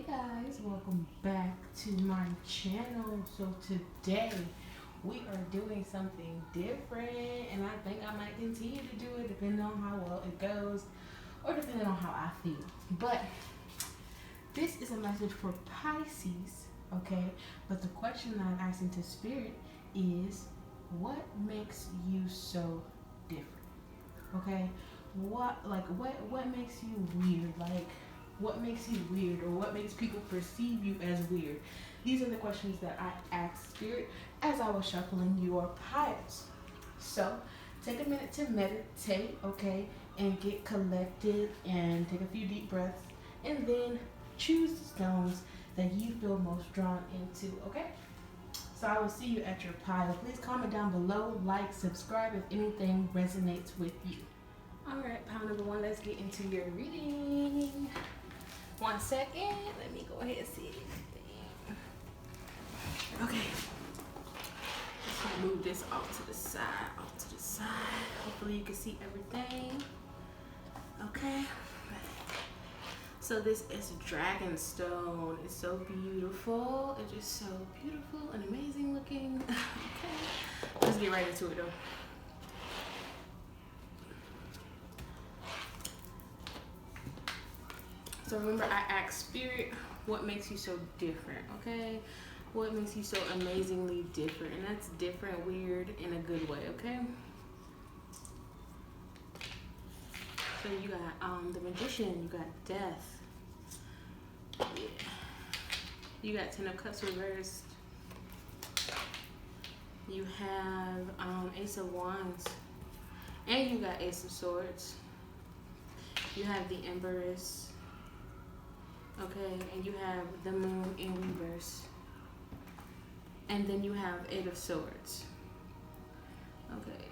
Guys, welcome back to my channel. So today we are doing something different, and I think I might continue to do it depending on how well it goes or depending on how I feel. But this is a message for Pisces, okay? But the question that I'm asking to Spirit is, what makes you so different? Okay? What makes you weird? Like, what makes you weird, or what makes people perceive you as weird? These are the questions that I asked Spirit as I was shuffling your piles. So take a minute to meditate, okay, and get collected and take a few deep breaths, and then choose the stones that you feel most drawn into, okay? So I will see you at your pile. Please comment down below, like, subscribe if anything resonates with you. All right, pile number one, let's get into your reading. 1 second, let me go ahead and see everything. Okay, let's move this off to the side, Hopefully you can see everything. Okay, so this is Dragonstone. It's so beautiful. It's just so beautiful and amazing looking. Okay, let's get right into it though. So remember, I asked Spirit, what makes you so different, okay? What makes you so amazingly different? And that's different, weird, in a good way, okay? So you got the Magician, you got Death. Yeah. You got 10 of Cups reversed. You have Ace of Wands. And you got Ace of Swords. You have the Empress. Okay, and you have the Moon in reverse. And then you have 8 of Swords. Okay.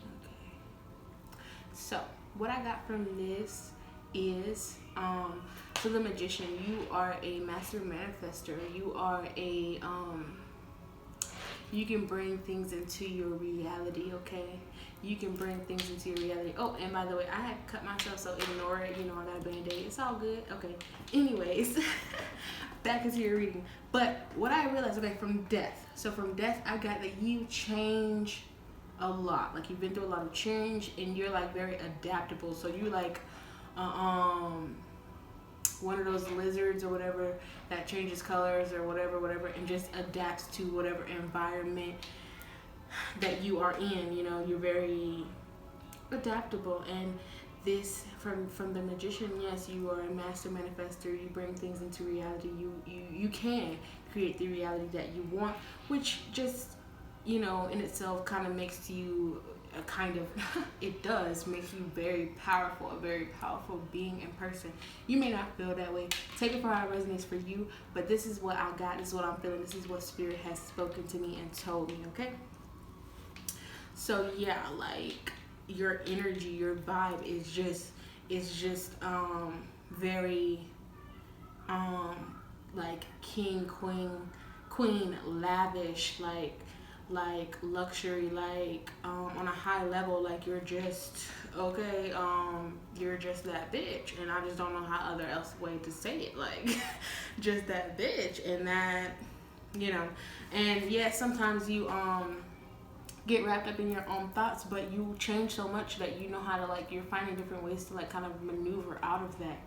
Okay. So, what I got from this is, so the Magician, you are a master manifester. You are a, you can bring things into your reality, okay? You can bring things into your reality. Oh, and by the way, I had cut myself, so ignore it. You know, I got a Band-Aid. It's all good. Okay. Anyways, back into your reading. But what I realized, okay, from Death. So from Death, I got that you change a lot. Like, you've been through a lot of change, and you're, like, very adaptable. So you're, like, one of those lizards or whatever that changes colors or whatever, and just adapts to whatever environment that you are in. You know, you're very adaptable. And this, from the Magician, yes, you are a master manifester. You bring things into reality. You can create the reality that you want, which just, you know, in itself kind of makes you a kind of it does make you very powerful, a very powerful being in person. You may not feel that way. Take it for how it resonates for you, but this is what I got. This is what I'm feeling. This is what Spirit has spoken to me and told me, okay? So yeah, like, your energy, your vibe is just very like king, queen, lavish, like luxury, like on a high level. Like, you're just, okay, you're just that bitch, and I just don't know how other else way to say it. Like, just that bitch. And that, you know, and yeah, sometimes you get wrapped up in your own thoughts, but you change so much that you know how to, like, you're finding different ways to, like, kind of maneuver out of that,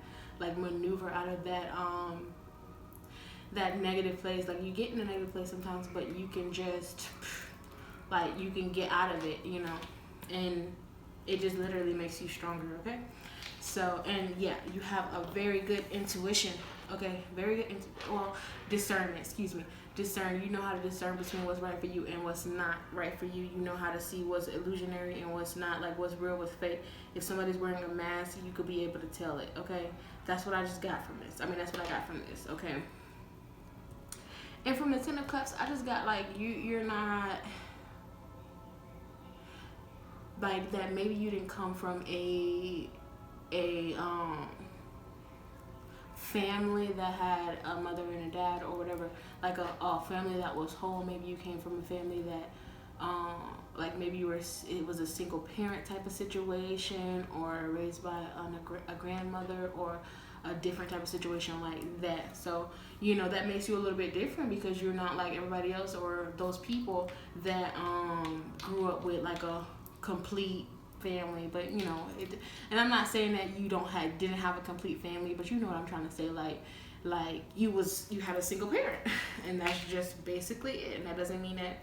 that negative place. Like, you get in a negative place sometimes, but you can just, like, you can get out of it, you know, and it just literally makes you stronger, okay? So, and yeah, you have a very good intuition, okay? Very good, discernment, excuse me. Discern. You know how to discern between what's right for you and what's not right for you. You know how to see what's illusionary and what's not, like what's real, what's fake. If somebody's wearing a mask, you could be able to tell it, okay? That's what I just got from this. I mean, that's what I got from this, okay? And from the 10 of Cups, I just got, like, you're not, like, that maybe you didn't come from a family that had a mother and a dad or whatever, like a family that was whole. Maybe you came from a family that like maybe it was a single parent type of situation, or raised by a grandmother, or a different type of situation like that. So that makes you a little bit different, because you're not like everybody else, or those people that grew up with like a complete family. But and I'm not saying that you didn't have a complete family, but you know what I'm trying to say, like you had a single parent and that's just basically it. And that doesn't mean that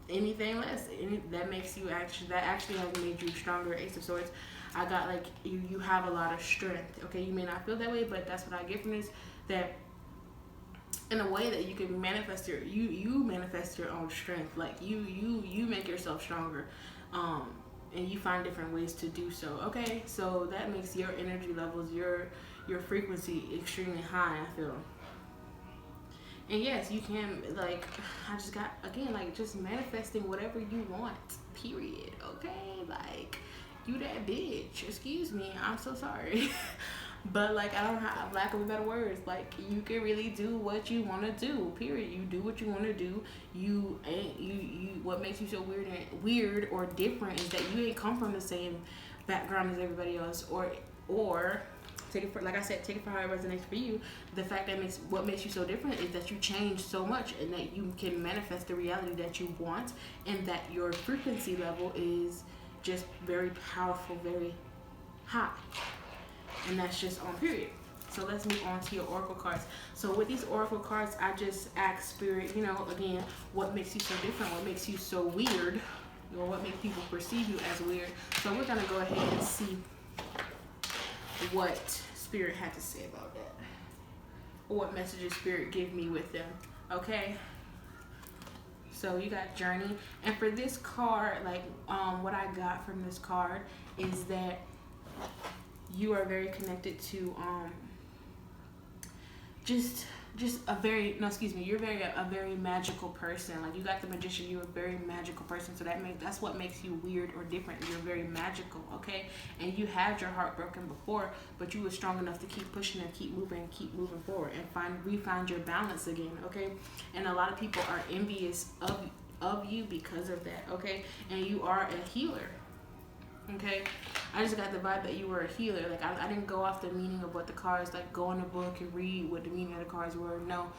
anything less. That actually has made you stronger. Ace of Swords, I got like you have a lot of strength. Okay, you may not feel that way, but that's what I get from this, that in a way that you can manifest you manifest your own strength. Like you make yourself stronger, and you find different ways to do so. Okay, so that makes your energy levels, your frequency extremely high, I feel. And yes, you can, like, I just got, again, like, just manifesting whatever you want, period. Okay, like, you that bitch, excuse me, I'm so sorry. But like, I don't have lack of better words. Like, you can really do what you want to do. Period. You do what you want to do. You what makes you so weird or different is that you ain't come from the same background as everybody else, or take it for, like I said, take it for how it resonates for you. The fact that what makes you so different is that you change so much, and that you can manifest the reality that you want, and that your frequency level is just very powerful, very high. And that's just on period. So let's move on to your oracle cards. So with these oracle cards, I just ask spirit, again, what makes you so different? What makes you so weird? Or what makes people perceive you as weird? So we're going to go ahead and see what spirit had to say about that. Or what messages spirit gave me with them. Okay? So you got Journey. And for this card, like, what I got from this card is that you are very connected to you're a very magical person. Like, you got the Magician, you're a very magical person. So that's what makes you weird or different. You're very magical, okay? And you had your heart broken before, but you were strong enough to keep pushing and keep moving forward, and refine your balance again, okay? And a lot of people are envious of you because of that, okay? And you are a healer. Okay, I just got the vibe that you were a healer. Like, I didn't go off the meaning of what the cards, like, go in the book and read what the meaning of the cards were. No,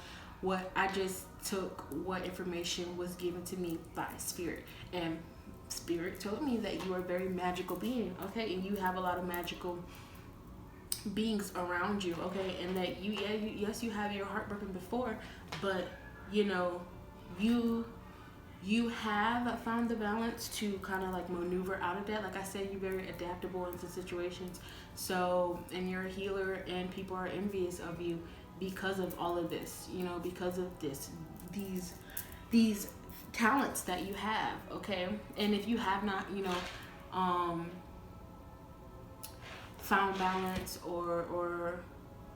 I just took what information was given to me by spirit, and spirit told me that you are a very magical being. Okay, and you have a lot of magical beings around you. Okay, and that you have your heart broken before, but you have found the balance to kind of like maneuver out of that. Like I said, you're very adaptable into situations. So, and you're a healer, and people are envious of you because of all of this, because of these talents that you have, okay? And if you have not, found balance or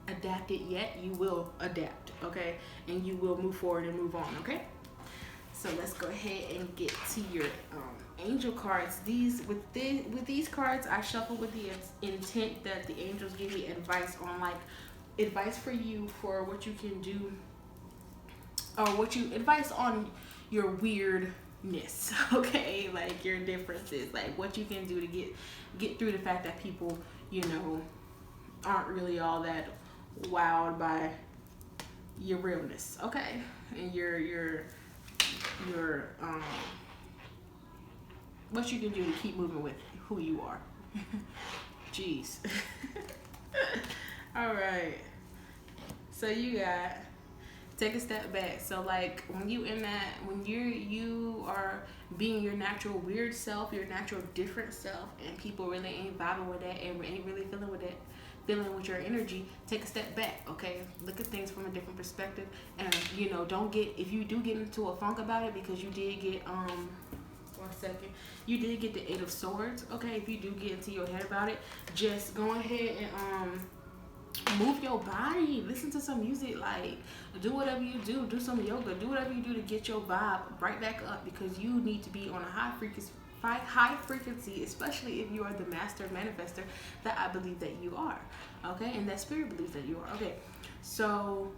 adapted yet, you will adapt, okay? And you will move forward and move on, okay? So let's go ahead and get to your angel cards. With these cards, I shuffle with the intent that the angels give me advice on, like, advice for you for what you can do, or advice on your weirdness, okay? Like, your differences, like what you can do to get through the fact that people, aren't really all that wowed by your realness, okay? And your what you can do to keep moving with who you are. Jeez. All right, so you got take a step back. So, like, when you are being your natural weird self, your natural different self, and people really ain't vibing with that and ain't really feeling with your energy, take a step back, okay? Look at things from a different perspective, and if you do get into a funk about it, because you did get you did get the 8 of Swords, okay? If you do get into your head about it, just go ahead and move your body, listen to some music, like, do whatever you do some yoga, do whatever you do to get your vibe right back up, because you need to be on a high frequency, especially if you are the master manifester that I believe that you are, okay? And that spirit believes that you are, okay? So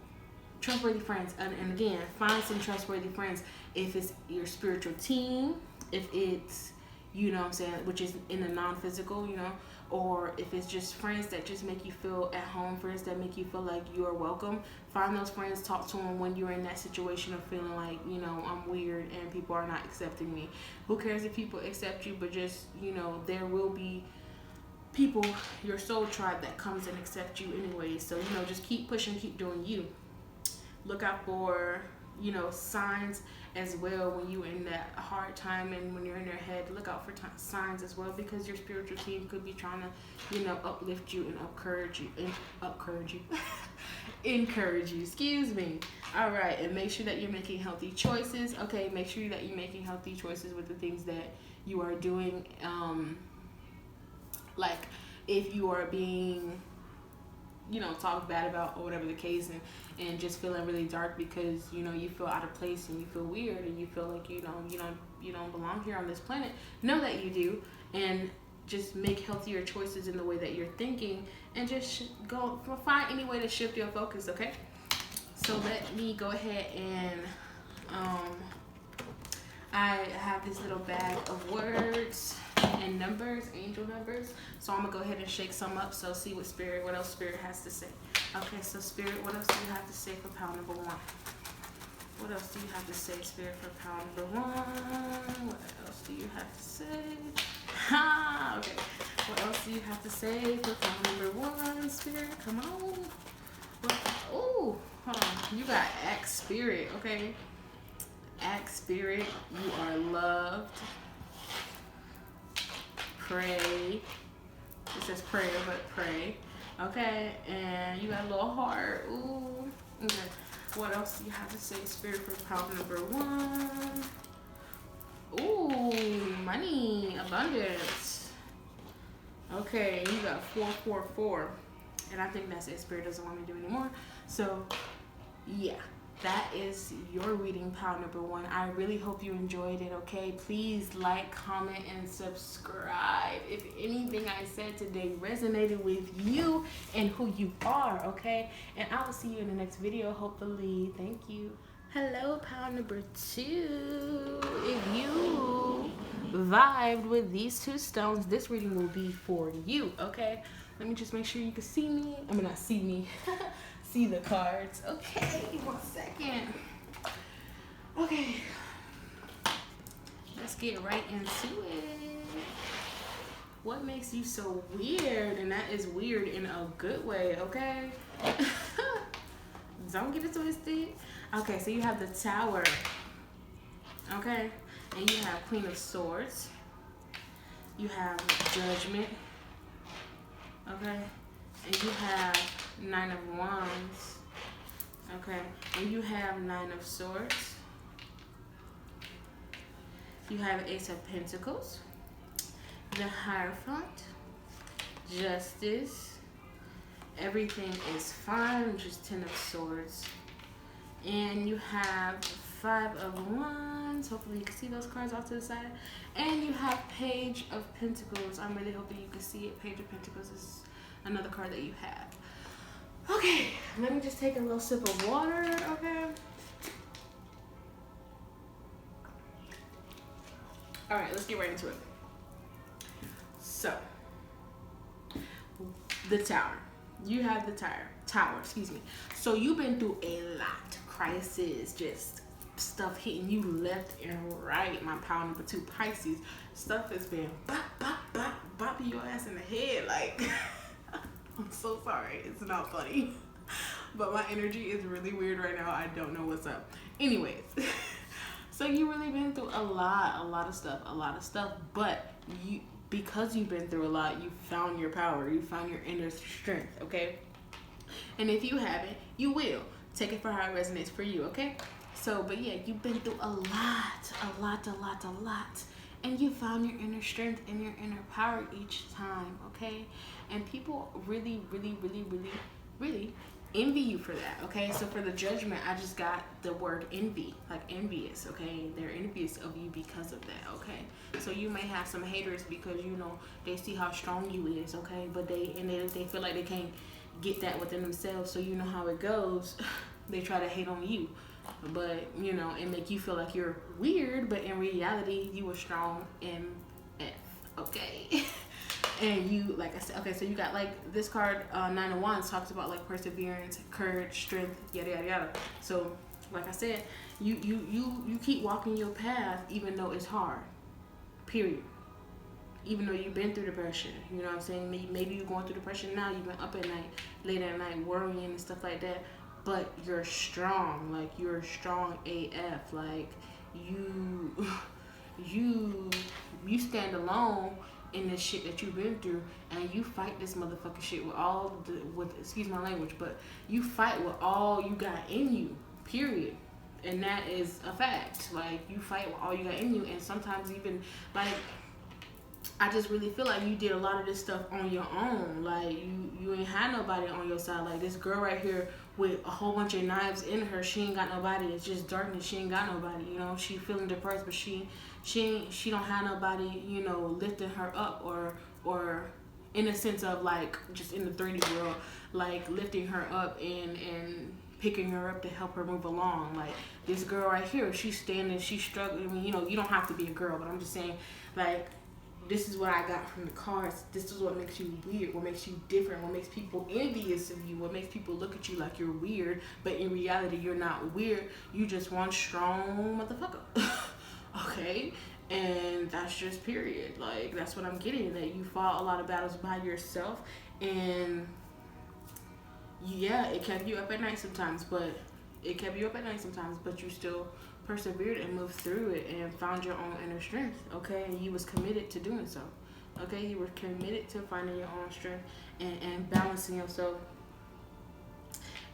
trustworthy friends. And again, find some trustworthy friends. If it's your spiritual team, if it's, you know what I'm saying, which is in the non-physical, you know, or if it's just friends that just make you feel at home, friends that make you feel like you are welcome, find those friends, talk to them when you're in that situation of feeling like, you know, I'm weird and people are not accepting me. Who cares if people accept you, but just, you know, there will be people, your soul tribe, that comes and accept you anyway. So, you know, just keep pushing, keep doing you. Look out for, you know, signs as well when you're in that hard time and when you're in your head. Look out for signs as well, because your spiritual team could be trying to, you know, uplift you and encourage you, excuse me. All right, and make sure that you're making healthy choices. Okay, make sure that you're making healthy choices with the things that you are doing. Like if you are being, you know, talked bad about or whatever the case, and just feeling really dark because, you know, you feel out of place and you feel weird and you feel like, you know, you don't belong here on this planet. Know that you do, and just make healthier choices in the way that you're thinking, and just go find any way to shift your focus. Okay, so let me go ahead and I have this little bag of words and numbers, angel numbers. So I'm gonna go ahead and shake some up. So see what else Spirit has to say. Okay, so Spirit, what else do you have to say for pile number 1? What else do you have to say, Spirit, for pile number 1? What else do you have to say? Ha! Okay. What else do you have to say for pile number 1, Spirit? Come on. Oh, hold on. You got act, Spirit. Okay. Act, Spirit. You are loved. Pray. It says prayer, but pray. Okay, and you got a little heart. Ooh. Okay. What else do you have to say, Spirit, for power number 1? Ooh, money, abundance. Okay, you got 444. And I think that's it. Spirit doesn't want me to do anymore. So, yeah. That is your reading, pile number 1. I really hope you enjoyed it, okay? Please like, comment, and subscribe if anything I said today resonated with you and who you are, okay? And I will see you in the next video, hopefully. Thank you. Hello, pile number 2. If you vibed with these 2 stones, this reading will be for you, okay? Let me just make sure you can see me. I mean, not see me. See the cards. Okay, 1 second. Okay, let's get right into it. What makes you so weird? And that is weird in a good way, okay? Don't get it twisted. Okay, so you have the Tower, okay? And you have Queen of Swords. You have Judgment, okay? And you have 9 of Wands, okay? And you have 9 of Swords. You have Ace of Pentacles, the Hierophant, Justice, Everything is Fine, which is 10 of Swords. And you have 5 of Wands. Hopefully you can see those cards off to the side. And you have Page of Pentacles. I'm really hoping you can see it. Page of Pentacles is another card that you have. Okay, let me just take a little sip of water, okay? All right, let's get right into it. So, the Tower. You have the Tower, excuse me. So you've been through a lot. Crisis, just stuff hitting you left and right. My power number 2, Pisces. Stuff has been bopping your ass in the head, like... I'm so sorry. It's not funny. But my energy is really weird right now. I don't know what's up. Anyways. So you really been through a lot of stuff. But because you've been through a lot, you found your power. You found your inner strength, okay? And if you haven't, you will. Take it for how it resonates for you, okay? So, but yeah, you've been through a lot. And you found your inner strength and your inner power each time, okay? And people really envy you for that, okay? So for the Judgment, I just got the word envy, like envious, okay? They're envious of you because of that, okay? So you may have some haters because, you know, they see how strong you is, okay? But they feel like they can't get that within themselves, so you know how it goes. they try to hate on you, but you know, and make you feel like you're weird, but in reality you were strong MF, okay? And you, like I said, okay, so you got like this card, Nine of Wands, talks about like perseverance, courage, strength, yada yada yada. So like I said, you keep walking your path even though it's hard, period. Even though you've been through depression, you know what I'm saying? Maybe you're going through depression now, you've been up at night, late at night, worrying and stuff like that, but you're strong, like you're strong AF, like you stand alone in this shit that you've been through, and you fight this motherfucking shit with excuse my language, but you fight with all you got in you, period. And that is a fact. Like, you fight with all you got in you, and sometimes even like, I just really feel like you did a lot of this stuff on your own. Like, you ain't had nobody on your side. Like, this girl right here with a whole bunch of knives in her, she ain't got nobody. It's just darkness. She ain't got nobody. You know, she feeling depressed, but she don't have nobody, you know, lifting her up or in a sense of like, just in the 3D world, like lifting her up and picking her up to help her move along. Like, this girl right here, she's standing, she's struggling. I mean, you know, you don't have to be a girl, but I'm just saying, like, this is what I got from the cards. This is what makes you weird, what makes you different, what makes people envious of you, what makes people look at you like you're weird, but in reality, you're not weird. You just one strong motherfucker. Okay? And that's just period. Like, that's what I'm getting, that you fought a lot of battles by yourself, and yeah, it kept you up at night sometimes, but you still persevered and moved through it and found your own inner strength, okay? And you was committed to doing so, okay? You were committed to finding your own strength and balancing yourself.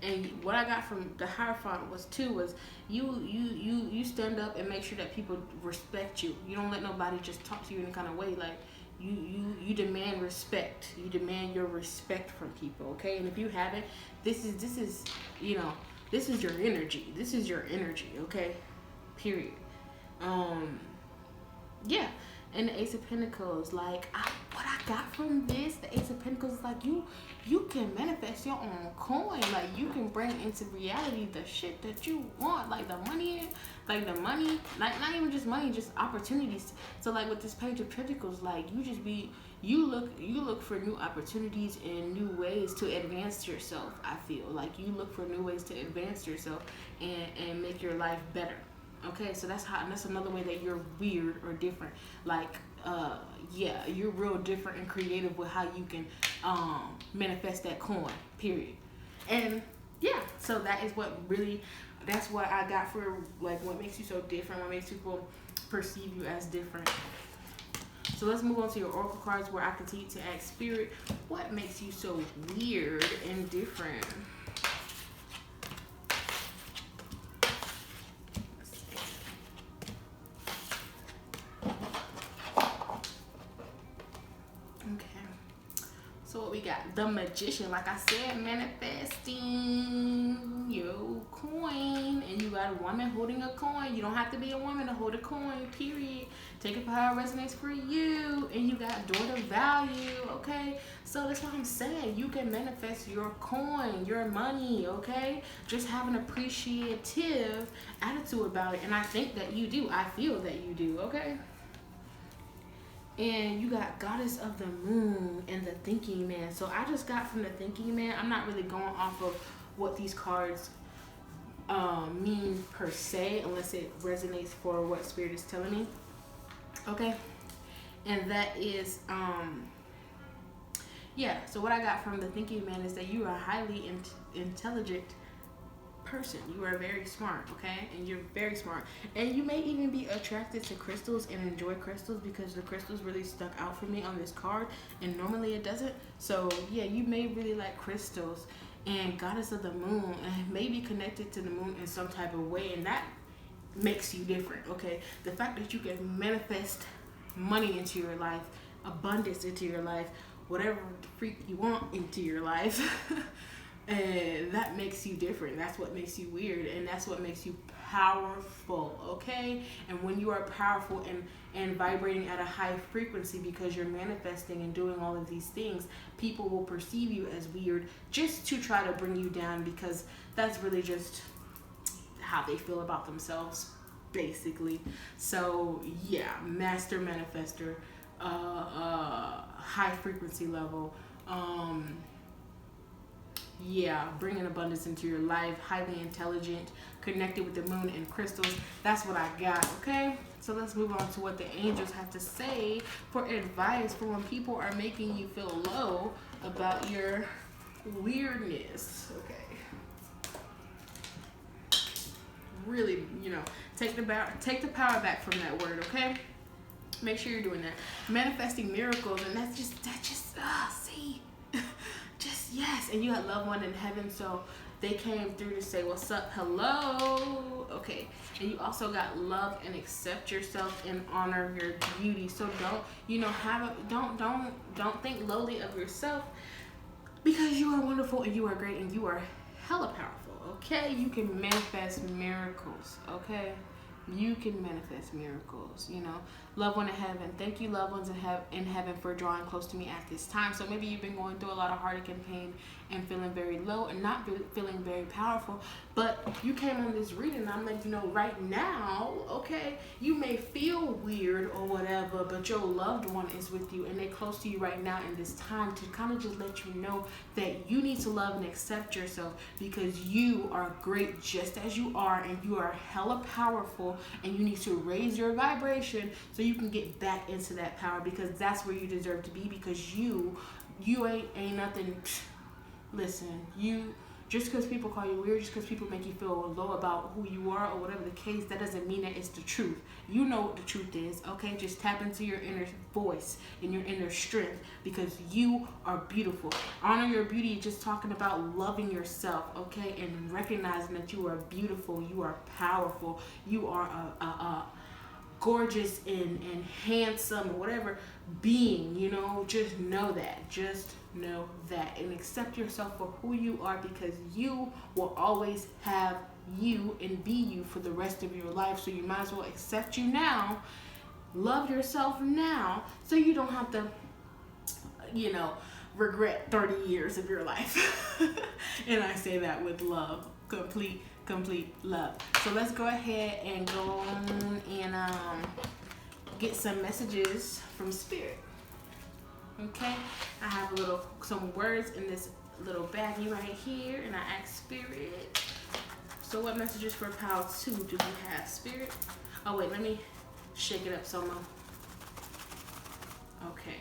And what I got from the Hierophant was you stand up and make sure that people respect you. You don't let nobody just talk to you in any kind of way. Like, you demand respect. You demand your respect from people, okay? And if you haven't, this is you know, this is your energy. This is your energy, okay? Period. Yeah. And the Ace of Pentacles, like, what I got from this, the Ace of Pentacles is like, you can manifest your own coin. Like, you can bring into reality the shit that you want, like the money, like not even just money, just opportunities. So like with this Page of Pentacles, like, you look for new opportunities and new ways to advance yourself. I feel like you look for new ways to advance yourself and make your life better. Okay, so that's another way that you're weird or different. Like, yeah, you're real different and creative with how you can manifest that coin, period. And yeah, so that's what I got for, like, what makes you so different, what makes people perceive you as different. So let's move on to your oracle cards, where I continue to ask Spirit, what makes you so weird and different? So what we got? The Magician. Like I said, manifesting your coin. And you got a woman holding a coin. You don't have to be a woman to hold a coin, period. Take it for how it resonates for you. And you got daughter value, okay? So that's what I'm saying. You can manifest your coin, your money, okay? Just have an appreciative attitude about it. And I think that you do. I feel that you do, okay? And you got Goddess of the Moon and the Thinking Man. So I just got from the Thinking Man. I'm not really going off of what these cards mean per se, unless it resonates for what Spirit is telling me. Okay? And that is, yeah. So what I got from the Thinking Man is that you are a highly intelligent person. You are very smart, okay? And you're very smart, and you may even be attracted to crystals and enjoy crystals, because the crystals really stuck out for me on this card, and normally it doesn't. So yeah, you may really like crystals. And Goddess of the Moon, and may be connected to the moon in some type of way, and that makes you different, okay? The fact that you can manifest money into your life, abundance into your life, whatever the freak you want into your life. And that makes you different. That's what makes you weird, and that's what makes you powerful, okay? And when you are powerful and vibrating at a high frequency because you're manifesting and doing all of these things, people will perceive you as weird just to try to bring you down, because that's really just how they feel about themselves, basically. So yeah, master manifester, high frequency level, yeah, bringing abundance into your life, highly intelligent, connected with the moon and crystals. That's what I got, okay? So let's move on to what the angels have to say for advice for when people are making you feel low about your weirdness, okay? Really, take the power back from that word, okay? Make sure you're doing that. Manifesting miracles, and that's just see. Just yes, and you had loved one in heaven, so they came through to say what's up, hello, okay. And you also got love and accept yourself and honor your beauty. So don't think lowly of yourself, because you are wonderful and you are great and you are hella powerful, okay? You can manifest miracles, okay? You can manifest miracles, Loved one in heaven. Thank you, loved ones in heaven, for drawing close to me at this time. So maybe you've been going through a lot of heartache and pain and feeling very low and not feeling very powerful. But you came on this reading, and I'm like, right now, okay, you may feel weird or whatever, but your loved one is with you and they're close to you right now in this time to kind of just let you know that you need to love and accept yourself, because you are great just as you are, and you are hella powerful, and you need to raise your vibration so you can get back into that power, because that's where you deserve to be, because you ain't nothing. Listen, just because people call you weird, just because people make you feel low about who you are or whatever the case, that doesn't mean that it's the truth. You know what the truth is, okay? Just tap into your inner voice and your inner strength, because you are beautiful. Honor your beauty, just talking about loving yourself, okay? And recognizing that you are beautiful, you are powerful, you are a gorgeous and handsome or whatever being, just know that and accept yourself for who you are, because you will always have you and be you for the rest of your life. So you might as well accept you now, love yourself now, so you don't have to regret 30 years of your life. And I say that with love, complete love. So let's go ahead and go on and get some messages from Spirit. Okay, I have some words in this little baggie right here, and I asked Spirit. So what messages for Pile 2 do we have, Spirit? Oh wait, let me shake it up some more. Okay,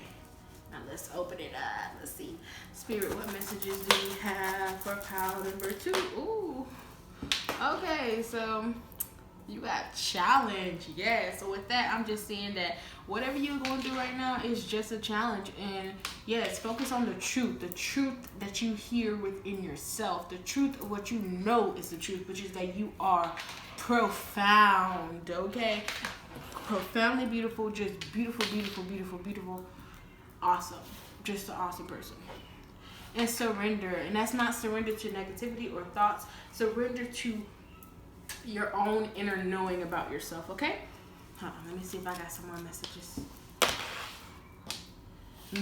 now let's open it up. Let's see, Spirit, what messages do we have for Pile number 2? Ooh. Okay, so you got challenge. Yeah, so with that, I'm just saying that whatever you're going through right now is just a challenge. And yes, focus on the truth that you hear within yourself, the truth of what you know is the truth, which is that you are profound, okay? Profoundly beautiful, just beautiful, awesome. Just an awesome person. And surrender. And that's not surrender to negativity or thoughts. Surrender to your own inner knowing about yourself, okay? Hold on, let me see if I got some more messages.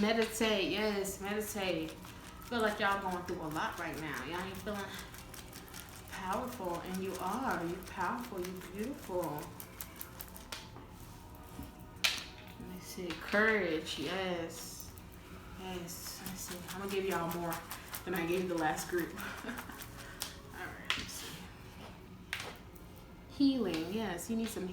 Meditate, yes, meditate. I feel like y'all going through a lot right now. Y'all ain't feeling powerful, and you are. You're powerful, you're beautiful. Let me see, courage, yes. Yes, let's see. I'm gonna give y'all more than I gave the last group. Alright, let's see. Healing, yes, you need some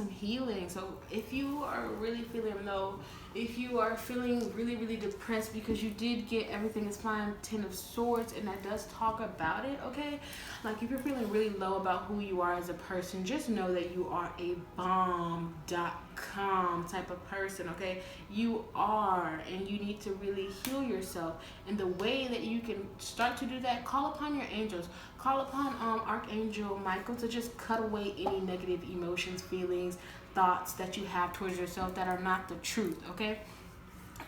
healing. So if you are really feeling low, if you are feeling really depressed because you did get Everything is Fine 10 of Swords, and that does talk about it, okay? Like if you're feeling really low about who you are as a person, just know that you are a bomb.com type of person, okay? You are, and you need to really heal yourself. And the way that you can start to do that, call upon your angels. Call upon Archangel Michael to just cut away any negative emotions, feelings, thoughts that you have towards yourself that are not the truth, okay?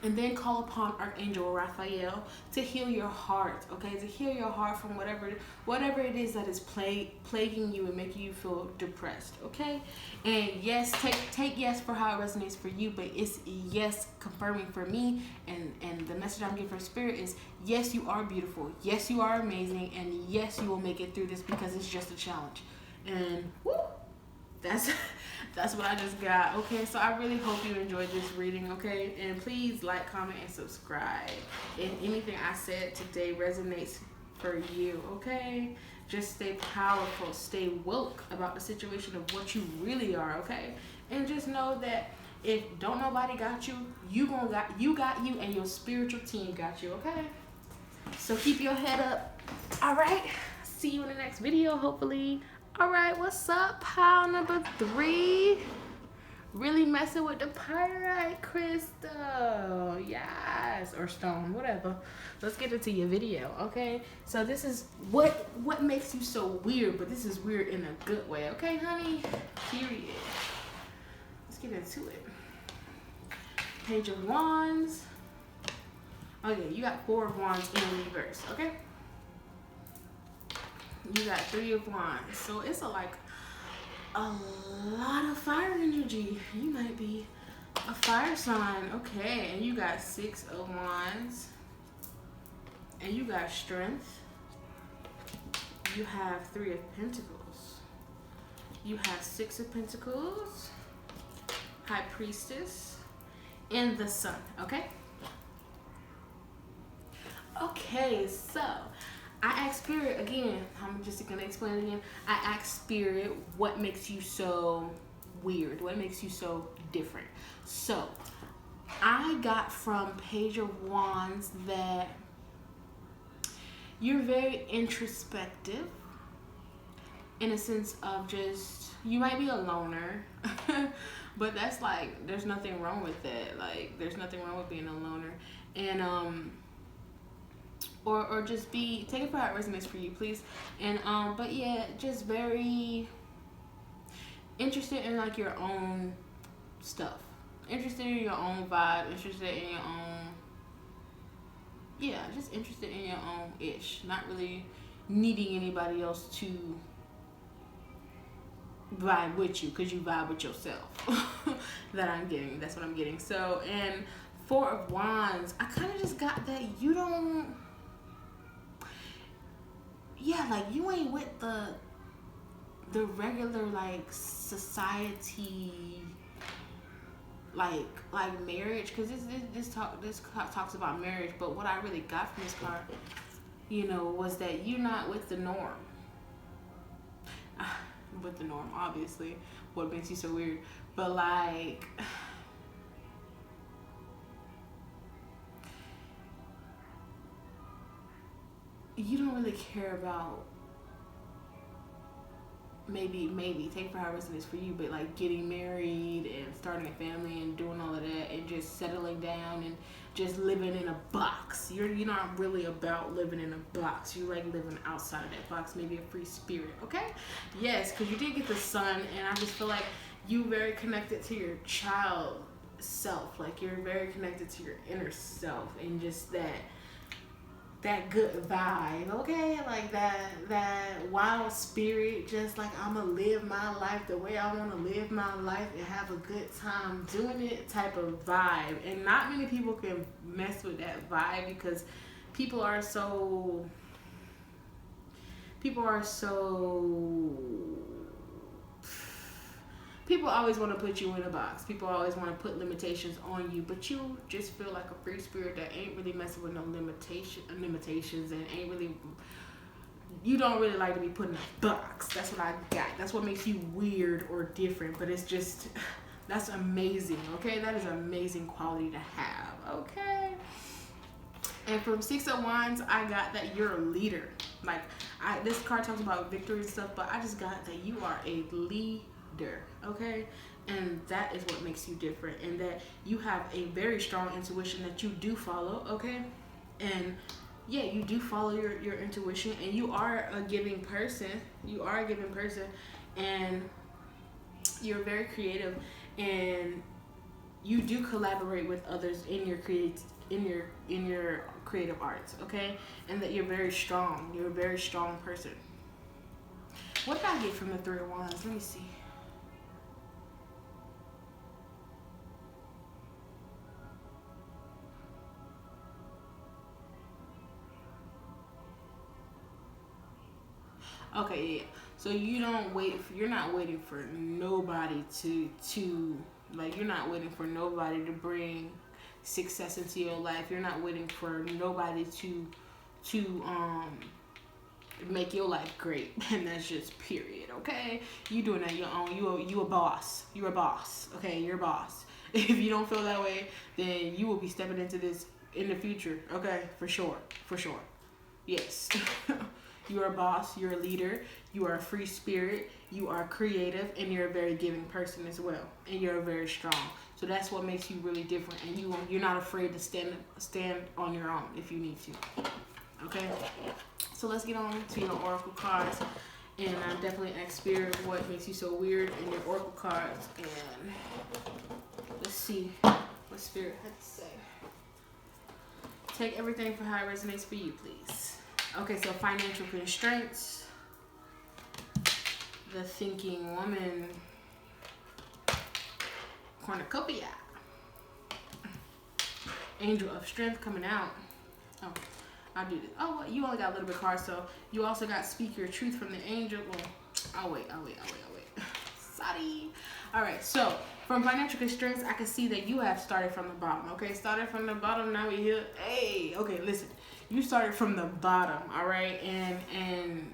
And then call upon Archangel Raphael to heal your heart, okay? To heal your heart from whatever it is that is plaguing you and making you feel depressed, okay? And yes, take yes for how it resonates for you, but it's yes confirming for me. And the message I'm getting from Spirit is, yes, you are beautiful. Yes, you are amazing. And yes, you will make it through this because it's just a challenge. And woo, that's what I just got. Okay, so I really hope you enjoyed this reading, okay? And please like, comment, and subscribe if anything I said today resonates for you, okay? Just stay powerful, stay woke about the situation of what you really are, okay? And just know that if don't nobody got you, you got you, and your spiritual team got you, okay? So keep your head up. All right, see you in the next video, hopefully. All right, what's up, pile number 3? Really messing with the pyrite crystal. Yes, or stone, whatever. Let's get into your video, okay? So this is what makes you so weird, but this is weird in a good way, okay, honey? Period. Let's get into it. Page of Wands. Okay, you got 4 of Wands in reverse, okay? You got 3 of Wands. So it's a lot of fire energy. You might be a fire sign. Okay, and you got 6 of Wands. And you got Strength. You have 3 of Pentacles. You have 6 of Pentacles. High Priestess. And the Sun, okay? Okay, so I asked Spirit again. I'm just gonna explain it again. I asked Spirit, what makes you so weird? What makes you so different? So I got from Page of Wands that you're very introspective, in a sense of just, you might be a loner, but that's like, there's nothing wrong with that. Like, there's nothing wrong with being a loner. And or just be, take it for how it resonates for you, please. And but yeah, just very interested in like your own stuff, interested in your own vibe, interested in your own, yeah, just interested in your own ish, not really needing anybody else to vibe with you, because you vibe with yourself. That's what I'm getting. So, and 4 of Wands, I kind of just got that you don't, yeah, like you ain't with the regular like society, like marriage, because this talks about marriage. But what I really got from this card, you know, was that you're not with the norm. With the norm, obviously, what makes you so weird, but like, you don't really care about, maybe take for how it is for you, but like getting married and starting a family and doing all of that and just settling down and just living in a box. You're not really about living in a box. You like living outside of that box, maybe a free spirit, okay? Yes, because you did get the Sun, and I just feel like you very connected to your child self. Like you're very connected to your inner self, and just that good vibe, okay? Like that wild spirit, just like, I'm gonna live my life the way I want to live my life and have a good time doing it type of vibe. And not many people can mess with that vibe, because people always want to put you in a box. People always want to put limitations on you, but you just feel like a free spirit that ain't really messing with no limitations, and ain't really, you don't really like to be put in a box. That's what I got. That's what makes you weird or different, but it's just, that's amazing, okay? That is an amazing quality to have, okay? And from 6 of Wands, I got that you're a leader. Like, this card talks about victory and stuff, but I just got that you are a leader, okay? And that is what makes you different, and that you have a very strong intuition that you do follow, okay? And yeah, you do follow your intuition, and you are a giving person. You are a giving person, and you're very creative, and you do collaborate with others in your creative arts, okay? And that you're very strong. You're a very strong person. What did I get from the Three of Wands? Let me see. Okay, yeah. So you're not waiting for nobody to like, you're not waiting for nobody to bring success into your life. You're not waiting for nobody to make your life great. And that's just period, okay? You doing that your own. You a boss. You're a boss. Okay, you're a boss. If you don't feel that way, then you will be stepping into this in the future. Okay, for sure. For sure. Yes. You're a boss, you're a leader, you are a free spirit, you are creative, and you're a very giving person as well. And you're very strong. So that's what makes you really different. And you're not afraid to stand on your own if you need to. Okay? So let's get on to your oracle cards. And I definitely ask Spirit what makes you so weird in your oracle cards. And let's see what Spirit had to say. Take everything for how it resonates for you, please. Okay, so financial constraints, the thinking woman, cornucopia, angel of strength coming out. Oh, I'll do this. Oh, well, you only got a little bit of cards, so you also got speak your truth from the angel. Well, I'll wait. Sorry. All right, so from financial constraints, I can see that you have started from the bottom. Okay, started from the bottom, now we here. Hey, okay, listen. You started from the bottom, all right? And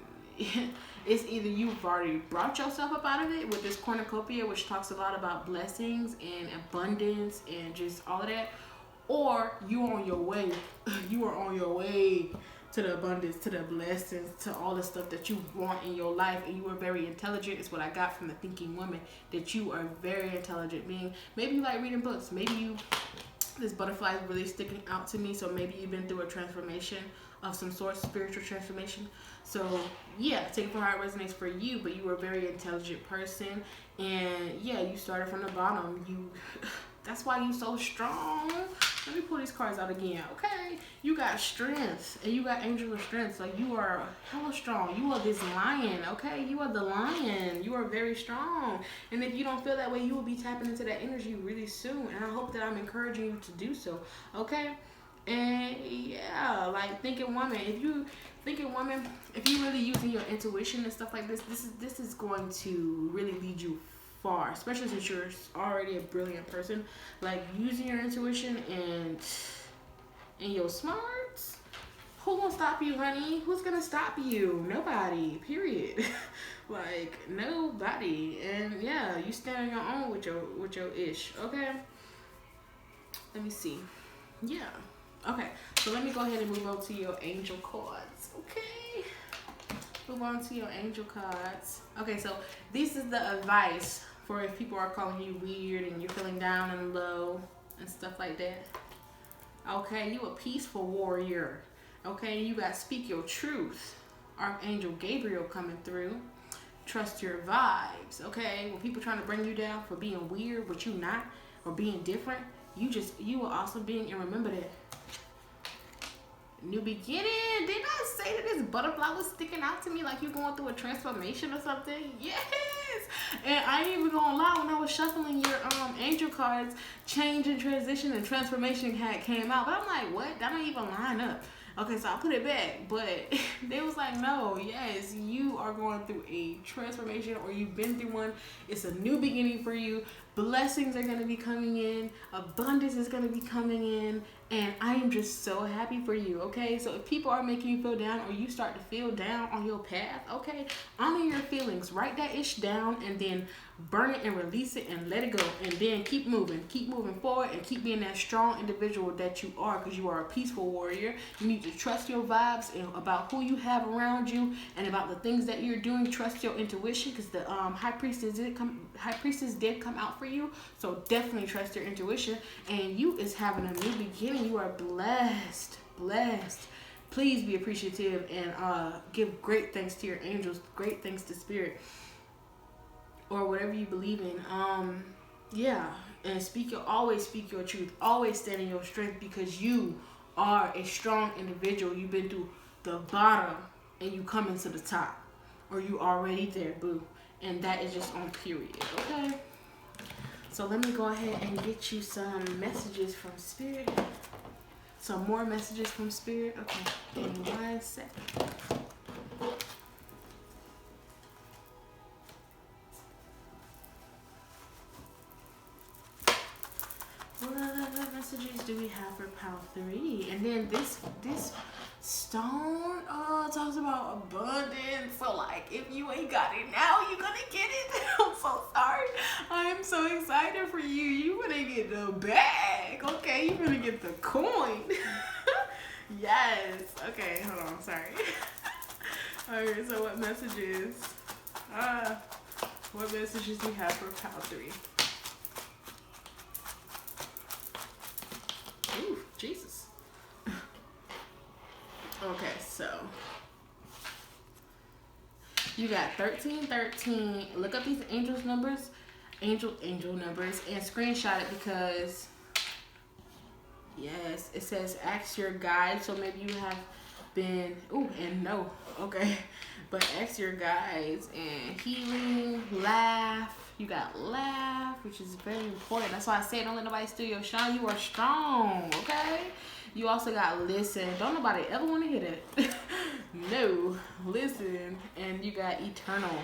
it's either you've already brought yourself up out of it with this cornucopia, which talks a lot about blessings and abundance and just all of that, or you're on your way. You are on your way to the abundance, to the blessings, to all the stuff that you want in your life. And you are very intelligent. It's what I got from the thinking woman, that you are a very intelligent being. Maybe you like reading books. Maybe this butterfly is really sticking out to me. So maybe you've been through a transformation of some sort, spiritual transformation. So yeah, take it for how it resonates for you. But you were a very intelligent person. And yeah, you started from the bottom. That's why you so strong. Let me pull these cards out again. Okay, you got strength, and you got angel of strength. Like, you are hella strong. You are this lion. Okay, you are the lion. You are very strong. And if you don't feel that way, you will be tapping into that energy really soon. And I hope that I'm encouraging you to do so. Okay, and yeah, like thinking woman. If you really using your intuition and stuff like this, this is going to really lead you far, especially since you're already a brilliant person. Like, using your intuition and your smarts, who gonna stop you, honey? Who's gonna stop you? Nobody, period. Like, nobody. And yeah, you stand on your own with your ish. Okay, let me see. Yeah, okay, so let me go ahead and move on to your angel cards. Okay, move on to your angel cards. Okay, so this is the advice for if people are calling you weird and you're feeling down and low and stuff like that. Okay, you a peaceful warrior. Okay, you got speak your truth. Archangel Gabriel coming through. Trust your vibes. Okay, when people trying to bring you down for being weird, but you not, or being different, you are awesome being, and remember that. New beginning. Didn't I say that this butterfly was sticking out to me like you're going through a transformation or something? Yes. And I ain't even gonna lie, when I was shuffling your angel cards, change and transition and transformation came out, but I'm like, what? That don't even line up. Okay, so I put it back, but they was like, no, yes, you are going through a transformation, or you've been through one. It's a new beginning for you. Blessings are going to be coming in. Abundance is going to be coming in. And I am just so happy for you, okay? So if people are making you feel down, or you start to feel down on your path, okay, honor your feelings. Write that ish down and then burn it and release it and let it go. And then keep moving forward, and keep being that strong individual that you are, because you are a peaceful warrior. You need to trust your vibes and about who you have around you and about the things that you're doing. Trust your intuition, because the high priestess did come out for you. So definitely trust your intuition. And you is having a new beginning. You are blessed. Please be appreciative and give great thanks to your angels, great thanks to spirit, or whatever you believe in. Yeah, and always speak your truth. Always stand in your strength, because you are a strong individual. You've been through the bottom and you coming to the top, or you already there, boo. And that is just on period, okay? So let me go ahead and get you some messages from Spirit. Some more messages from Spirit. Okay, give me 1 second. What messages do we have for pile 3? And then this stone talks about abundance. So like, if you ain't got it now, you're gonna get it. I'm so sorry. I am so excited for you. You gonna get the bag, okay? You're gonna get the coin. Yes. Okay, hold on. Sorry. Alright, so what messages? What messages do we have for pile 3? Ooh, Jesus. Okay, so you got 1313. Look up these angel numbers, angel numbers, and screenshot it, because yes, it says ask your guide. So maybe you have been no, okay, but ask your guides. And healing, laugh. You got laugh, which is very important. That's why I say don't let nobody steal your shine. You are strong, okay? You also got listen. Don't nobody ever want to hear that. No, listen. And you got eternal.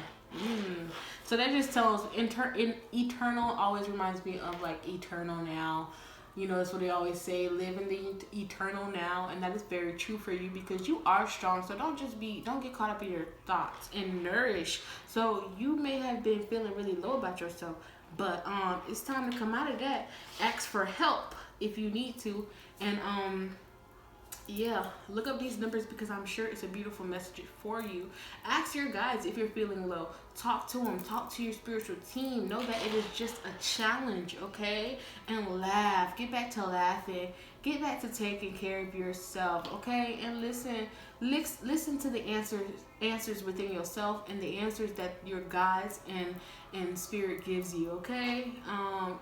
So that just tells eternal always reminds me of like eternal now. You know, that's what they always say, live in the eternal now. And that is very true for you, because you are strong. So don't get caught up in your thoughts, and nourish. So you may have been feeling really low about yourself, but it's time to come out of that. Ask for help if you need to. And yeah, look up these numbers, because I'm sure it's a beautiful message for you. Ask your guides if you're feeling low. Talk to them. Talk to your spiritual team. Know that it is just a challenge, okay? And laugh. Get back to laughing. Get back to taking care of yourself, okay? And listen to the answers within yourself, and the answers that your guides and spirit gives you, okay?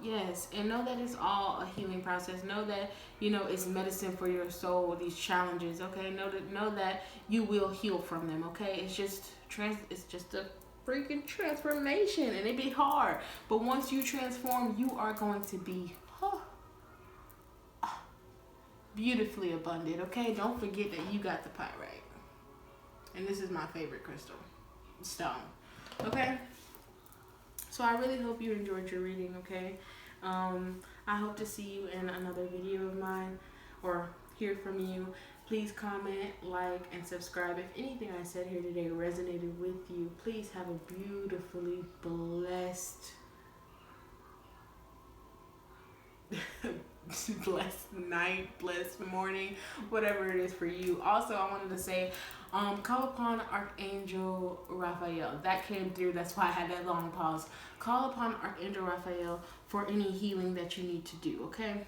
Yes, and know that it's all a healing process. Know that, you know, it's medicine for your soul, these challenges, okay? Know that you will heal from them, okay? It's just a freaking transformation, and it be hard. But once you transform, you are going to be beautifully abundant, okay? Don't forget that you got the pyrite. And this is my favorite crystal, stone, okay? So I really hope you enjoyed your reading, okay? I hope to see you in another video of mine, or hear from you. Please comment, like, and subscribe. If anything I said here today resonated with you, please have a beautifully blessed night, blessed morning, whatever it is for you. Also, I wanted to say, call upon Archangel Raphael. That came through, that's why I had that long pause. Call upon Archangel Raphael for any healing that you need to do, okay?